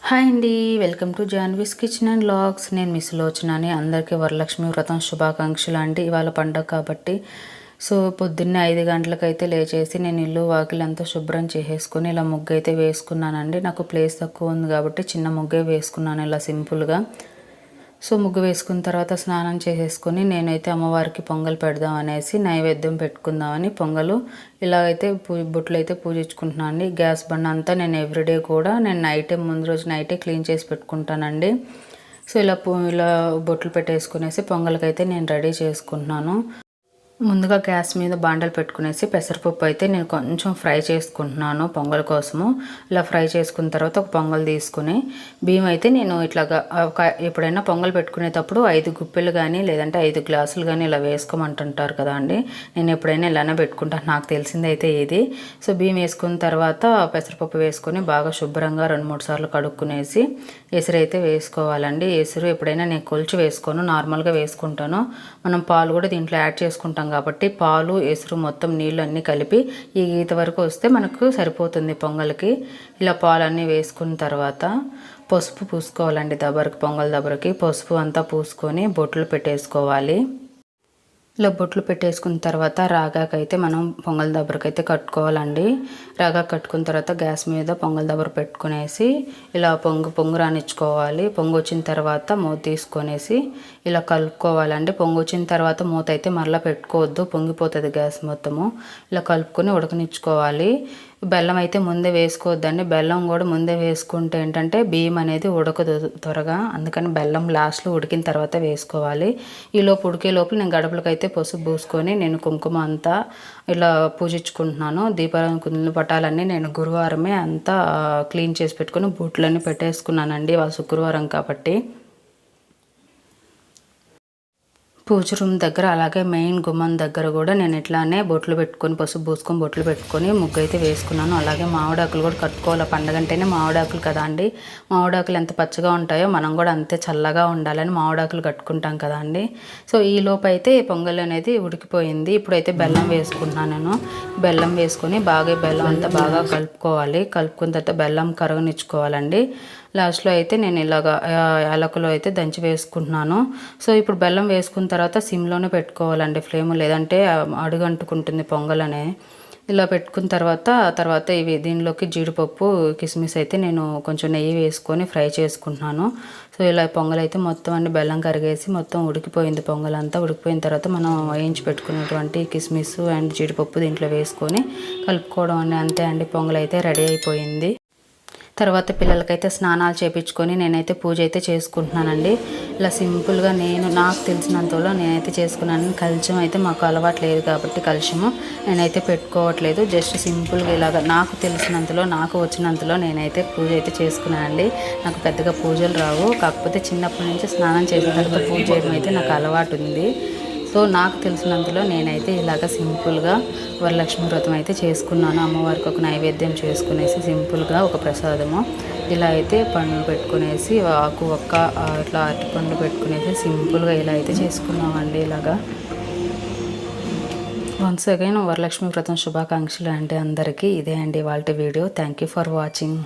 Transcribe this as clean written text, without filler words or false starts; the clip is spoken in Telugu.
హాయ్ అండి, welcome to Janvi's kitchen and vlogs. నేను మిస్ లోచనని. అందరికీ వరలక్ష్మి వ్రతం శుభాకాంక్షలు అండి. ఇవాళ పండగ కాబట్టి పొద్దున్నే 5 గంటలకైతే లేచేసి నేను ఇల్లు వాకిలంతా శుభ్రం చేసేసుకొని ఇలా ముగ్గు అయితే వేసుకున్నానండి. నాకు ప్లేస్ తక్కువ ఉంది కాబట్టి చిన్న ముగ్గే వేసుకున్నాను ఇలా సింపుల్గా. ముగ్గు వేసుకున్న తర్వాత స్నానం చేసేసుకొని నేనైతే అమ్మవారికి పొంగల్ పెడదాం అనేసి నైవేద్యం పెట్టుకుందామని పొంగలు ఇలా అయితే బొట్లు అయితే పూజించుకుంటున్నాను అండి. గ్యాస్ బండ అంతా నేను ఎవ్రీడే కూడా నేను నైటే ముందు రోజు నైటే క్లీన్ చేసి పెట్టుకుంటానండి. ఇలా బొట్లు పెట్టేసుకునేసి పొంగల్కైతే నేను రెడీ చేసుకుంటున్నాను. ముందుగా గ్యాస్ మీద బాండలు పెట్టుకునేసి పెసరపప్పు అయితే నేను కొంచెం ఫ్రై చేసుకుంటున్నాను పొంగల్ కోసము. ఇలా ఫ్రై చేసుకున్న తర్వాత ఒక పొంగల్ తీసుకుని బియ్యం అయితే నేను ఇట్లాగా ఎప్పుడైనా పొంగల్ పెట్టుకునేటప్పుడు 5 గుప్పెలు కానీ లేదంటే 5 గ్లాసులు కానీ ఇలా వేసుకోమంటుంటారు కదా అండి. నేను ఎప్పుడైనా ఇలానే పెట్టుకుంటాను, నాకు తెలిసింది అయితే ఇది. బియ్యం వేసుకున్న తర్వాత పెసరపప్పు వేసుకొని బాగా శుభ్రంగా 2-3 సార్లు కడుక్కునేసి ఎసురు అయితే వేసుకోవాలండి. ఎసురు ఎప్పుడైనా నేను కొలిచి వేసుకోను, నార్మల్గా వేసుకుంటాను. మనం పాలు కూడా దీంట్లో యాడ్ చేసుకుంటాం కాబట్టి పాలు ఎసురు మొత్తం నీళ్ళు అన్నీ కలిపి ఈ గీత వరకు వస్తే మనకు సరిపోతుంది పొంగల్కి. ఇలా పాలన్నీ వేసుకున్న తర్వాత పసుపు పూసుకోవాలండి. పొంగల్ దబరకి పసుపు అంతా పూసుకొని బొట్లు పెట్టేసుకోవాలి. ఇలా బొట్లు పెట్టేసుకున్న తర్వాత రాగాకైతే మనం పొంగల్ దబరకైతే కట్టుకోవాలండి. రాగా కట్టుకున్న తర్వాత గ్యాస్ మీద పొంగల్ దబర పెట్టుకునేసి ఇలా పొంగు రానిచ్చుకోవాలి. పొంగు వచ్చిన తర్వాత మూత తీసుకొనేసి ఇలా కలుపుకోవాలండి. పొంగు వచ్చిన తర్వాత మూత అయితే మరలా పెట్టుకోవద్దు, పొంగిపోతుంది గ్యాస్ మొత్తము. ఇలా కలుపుకొని ఉడకనిచ్చుకోవాలి. బెల్లం అయితే ముందే వేసుకోవద్దండి. బెల్లం కూడా ముందే వేసుకుంటే ఏంటంటే బియ్యం అనేది ఉడకదు త్వరగా, అందుకని బెల్లం లాస్ట్లో ఉడికిన తర్వాత వేసుకోవాలి. ఈలోపు ఉడికే లోపల నేను గడపలకైతే పసుపు పూసుకొని నేను కుంకుమ అంతా ఇలా పూజించుకుంటున్నాను. దీపాల పటాలన్నీ నేను గురువారమే అంతా క్లీన్ చేసి పెట్టుకొని బూట్లన్నీ పెట్టేసుకున్నానండి. వాళ్ళ శుక్రవారం కాబట్టి. పూజ రూమ్ దగ్గర అలాగే మెయిన్ గుమ్మం దగ్గర కూడా నేను ఇట్లానే బొట్లు పెట్టుకొని పసుపు పూసుకొని బొట్లు పెట్టుకొని ముగ్గు అయితే వేసుకున్నాను. అలాగే మామిడాకులు కూడా కట్టుకోవాలి. పండగ అంటేనే మామిడాకులు కదా అండి. మామిడాకులు ఎంత పచ్చగా ఉంటాయో మనం కూడా అంతే చల్లగా ఉండాలని మామిడాకులు కట్టుకుంటాం కదా అండి. ఈ లోపు అయితే పొంగల్ అనేది ఉడికిపోయింది. ఇప్పుడైతే బెల్లం వేసుకుంటున్నాను నేను. బెల్లం వేసుకొని బెల్లం అంతా బాగా కలుపుకోవాలి. కలుపుకున్న తర్వాత బెల్లం కరగనిచ్చుకోవాలండి. లాస్ట్లో అయితే నేను ఇలాగా యాలకులు అయితే దంచి వేసుకుంటున్నాను. ఇప్పుడు బెల్లం వేసుకున్న తర్వాత సిమ్లోనే పెట్టుకోవాలండి ఫ్లేమ్, లేదంటే అడుగంటుకుంటుంది పొంగల్ అనే. ఇలా పెట్టుకున్న తర్వాత ఇవి దీనిలోకి జీడిపప్పు కిస్మిస్ అయితే నేను కొంచెం నెయ్యి వేసుకొని ఫ్రై చేసుకుంటున్నాను. ఇలా పొంగల్ అయితే మొత్తం అన్ని బెల్లం కరిగేసి మొత్తం ఉడికిపోయింది. పొంగల్ అంతా ఉడికిపోయిన తర్వాత మనం వేయించి పెట్టుకున్నటువంటి కిస్మిస్ అండ్ జీడిపప్పు దీంట్లో వేసుకొని కలుపుకోవడం అంతే అండి. పొంగల్ అయితే రెడీ అయిపోయింది. తర్వాత పిల్లలకైతే స్నానాలు చేయించుకొని నేనైతే పూజ అయితే చేసుకుంటున్నానండి. ఇలా సింపుల్గా నాకు తెలిసినంతలో నేనైతే చేసుకున్నాను. కలశం అయితే మాకు అలవాటు లేదు కాబట్టి కలశము నేనైతే పెట్టుకోవట్లేదు. జస్ట్ సింపుల్గా ఇలాగ నాకు తెలిసినంతలో నాకు వచ్చినంతలో నేనైతే పూజ అయితే చేసుకున్నానండి. నాకు పెద్దగా పూజలు రావు, కాకపోతే చిన్నప్పటి నుంచి స్నానం చేసిన తర్వాత పూజ చేయడం అయితే నాకు అలవాటు ఉంది. నాకు తెలిసినంతలో నేనైతే ఇలాగ సింపుల్గా వరలక్ష్మి వ్రతం అయితే చేసుకున్నాను. అమ్మవారికి ఒక నైవేద్యం చేసుకునేసి సింపుల్గా ఒక ప్రసాదము ఇలా అయితే పండ్లు పెట్టుకునేసి ఆకు ఒక్క ఇట్లా అరటిపండు పెట్టుకునేసి సింపుల్గా ఇలా అయితే చేసుకున్నామండి. ఇలాగా వన్స్ అగైన్ వరలక్ష్మి వ్రతం శుభాకాంక్షలు అంటే అందరికీ. ఇదే అండి వాళ్ళ video. Thank you for watching.